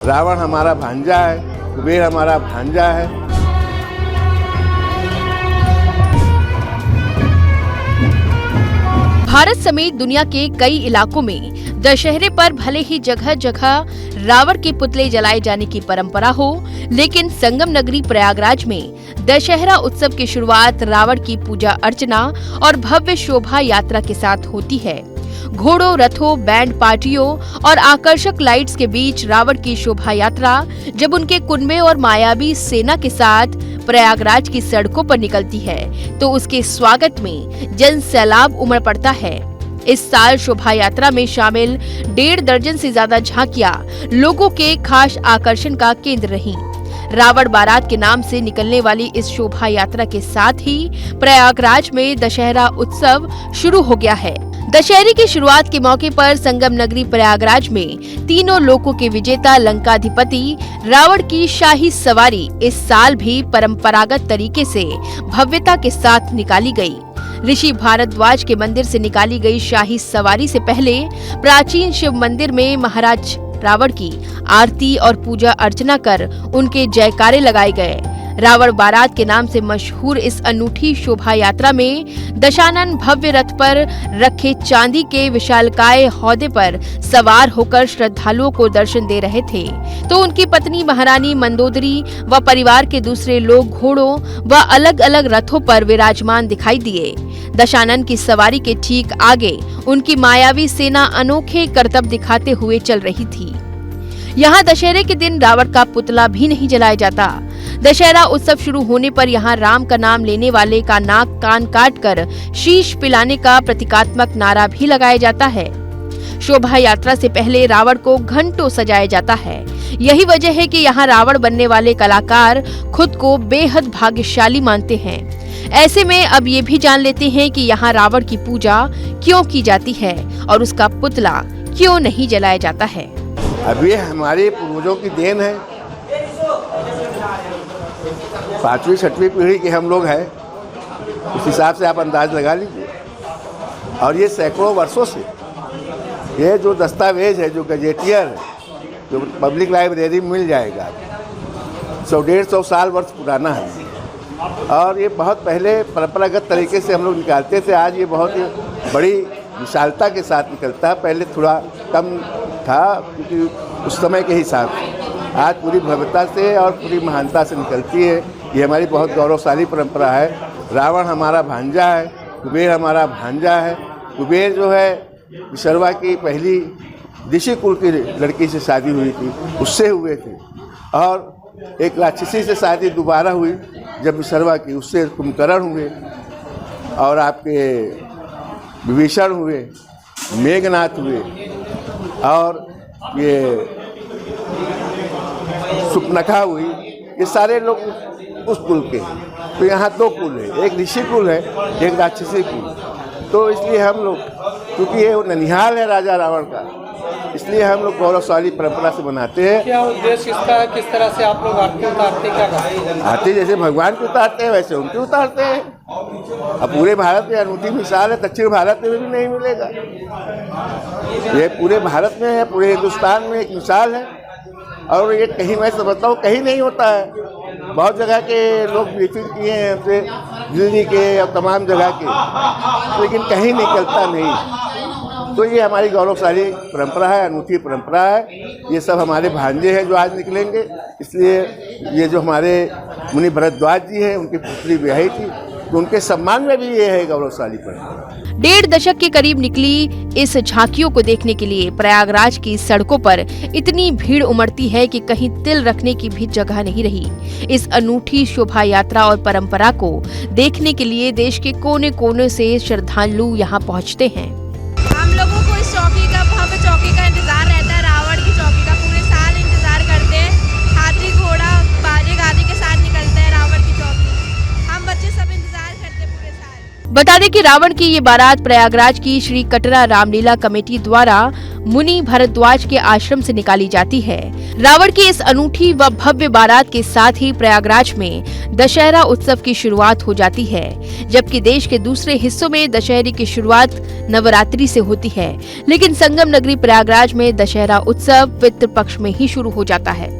रावण हमारा भांजा है, कुबेर हमारा भांजा है। भारत समेत दुनिया के कई इलाकों में दशहरे पर भले ही जगह जगह रावण के पुतले जलाए जाने की परंपरा हो, लेकिन संगम नगरी प्रयागराज में दशहरा उत्सव की शुरुआत रावण की पूजा अर्चना और भव्य शोभा यात्रा के साथ होती है। घोड़ों, रथों, बैंड पार्टियों और आकर्षक लाइट्स के बीच रावण की शोभा यात्रा जब उनके कुनबे और मायावी सेना के साथ प्रयागराज की सड़कों पर निकलती है तो उसके स्वागत में जन सैलाब उमड़ पड़ता है। इस साल शोभा यात्रा में शामिल 1.5 दर्जन से ज्यादा झांकियां लोगों के खास आकर्षण का केंद्र रहीं। रावण बारात के नाम से निकलने वाली इस शोभा यात्रा के साथ ही प्रयागराज में दशहरा उत्सव शुरू हो गया है। दशहरे की शुरुआत के मौके पर संगम नगरी प्रयागराज में तीनों लोकों के विजेता लंकाधिपति रावण की शाही सवारी इस साल भी परंपरागत तरीके से भव्यता के साथ निकाली गई। ऋषि भारद्वाज के मंदिर से निकाली गई शाही सवारी से पहले प्राचीन शिव मंदिर में महाराज रावण की आरती और पूजा अर्चना कर उनके जयकारे लगाए गए। रावण बारात के नाम से मशहूर इस अनूठी शोभा यात्रा में दशानन भव्य रथ पर रखे चांदी के विशालकाय हौदे पर सवार होकर श्रद्धालुओं को दर्शन दे रहे थे, तो उनकी पत्नी महारानी मंदोदरी व परिवार के दूसरे लोग घोड़ों व अलग अलग रथों पर विराजमान दिखाई दिए। दशानन की सवारी के ठीक आगे उनकी मायावी सेना अनोखे करतब दिखाते हुए चल रही थी। यहाँ दशहरे के दिन रावण का पुतला भी नहीं जलाया जाता। दशहरा उत्सव शुरू होने पर यहाँ राम का नाम लेने वाले का नाक कान काटकर शीश पिलाने का प्रतीकात्मक नारा भी लगाया जाता है। शोभा यात्रा से पहले रावण को घंटों सजाया जाता है। यही वजह है कि यहाँ रावण बनने वाले कलाकार खुद को बेहद भाग्यशाली मानते हैं। ऐसे में अब ये भी जान लेते हैं कि यहाँ रावण की पूजा क्यों की जाती है और उसका पुतला क्यों नहीं जलाया जाता है। अब ये हमारे पूर्वजों की देन है। 5वीं 6वीं पीढ़ी के हम लोग हैं, उस हिसाब से आप अंदाज लगा लीजिए। और ये सैकड़ों वर्षों से ये जो दस्तावेज है, जो गजेटियर है, जो पब्लिक लाइब्रेरी में मिल जाएगा, 100-150 साल वर्ष पुराना है। और ये बहुत पहले परंपरागत तरीके से हम लोग निकालते थे। आज ये बहुत ही बड़ी विशालता के साथ निकलता है। पहले थोड़ा कम था क्योंकि उस समय के हिसाब से। आज पूरी भव्यता से और पूरी महानता से निकलती है। ये हमारी बहुत गौरवशाली परंपरा है। रावण हमारा भांजा है, कुबेर हमारा भांजा है। कुबेर जो है विशर्वा की पहली ऋषि कुल की लड़की से शादी हुई थी, उससे हुए थे। और एक राक्षसी से शादी दोबारा हुई जब विशर्वा की, उससे कुंभकर्ण हुए और आपके विभीषण हुए, मेघनाथ हुए और ये सुपनखा हुई। ये सारे लोग उस कुल के। तो यहाँ 2 कुल है, एक ऋषि कुल है, एक राक्षसी कुल। तो इसलिए हम लोग, क्योंकि ये ननिहाल है राजा रावण का, इसलिए हम लोग गौरवशाली परंपरा से बनाते हैं। क्या उद्देश्य इसका है? किस तरह से आप लोग आरती उतारते? क्या आरती जैसे भगवान की उतारते हैं वैसे उनकी उतारते हैं। अब पूरे भारत में अनूठी मिसाल है, दक्षिण भारत में भी नहीं मिलेगा। ये पूरे भारत में है, पूरे हिंदुस्तान में एक मिसाल है। और ये कहीं, मैं समझता हूँ कहीं नहीं होता है। बहुत जगह के लोग ब्रीफिंग किए हैं हमसे, दिल्ली के और तमाम जगह के, लेकिन कहीं निकलता नहीं। तो ये हमारी गौरवशाली परंपरा है, अनूठी परंपरा है। ये सब हमारे भांजे हैं जो आज निकलेंगे। इसलिए ये जो हमारे मुनि भरद्वाज जी हैं, उनकी पुत्री ब्याही थी, तो उनके सम्मान में भी ये है गौरवशाली परंपरा। 1.5 दशक के करीब निकली इस झांकियों को देखने के लिए प्रयागराज की सड़कों पर इतनी भीड़ उमड़ती है कि कहीं तिल रखने की भी जगह नहीं रही। इस अनूठी शोभा यात्रा और परंपरा को देखने के लिए देश के कोने कोने से श्रद्धालु यहाँ पहुँचते हैं। हम लोगों को इस चौकी का, भव्य चौकी का इंतजार रहता है। रावण की चौकी का पूरे साल इंतजार करते हैं। हाथी घोड़ा बाजे गाजे के साथ निकलते हैं रावण की चौकी। हम बच्चे सब इंतजार करते हैं पूरे साल। बता दें कि रावण की ये बारात प्रयागराज की श्री कटरा रामलीला कमेटी द्वारा मुनि भारद्वाज के आश्रम से निकाली जाती है। रावण की इस अनूठी व भव्य बारात के साथ ही प्रयागराज में दशहरा उत्सव की शुरुआत हो जाती है, जबकि देश के दूसरे हिस्सों में दशहरे की शुरुआत नवरात्रि से होती है, लेकिन संगम नगरी प्रयागराज में दशहरा उत्सव पितृ पक्ष में ही शुरू हो जाता है।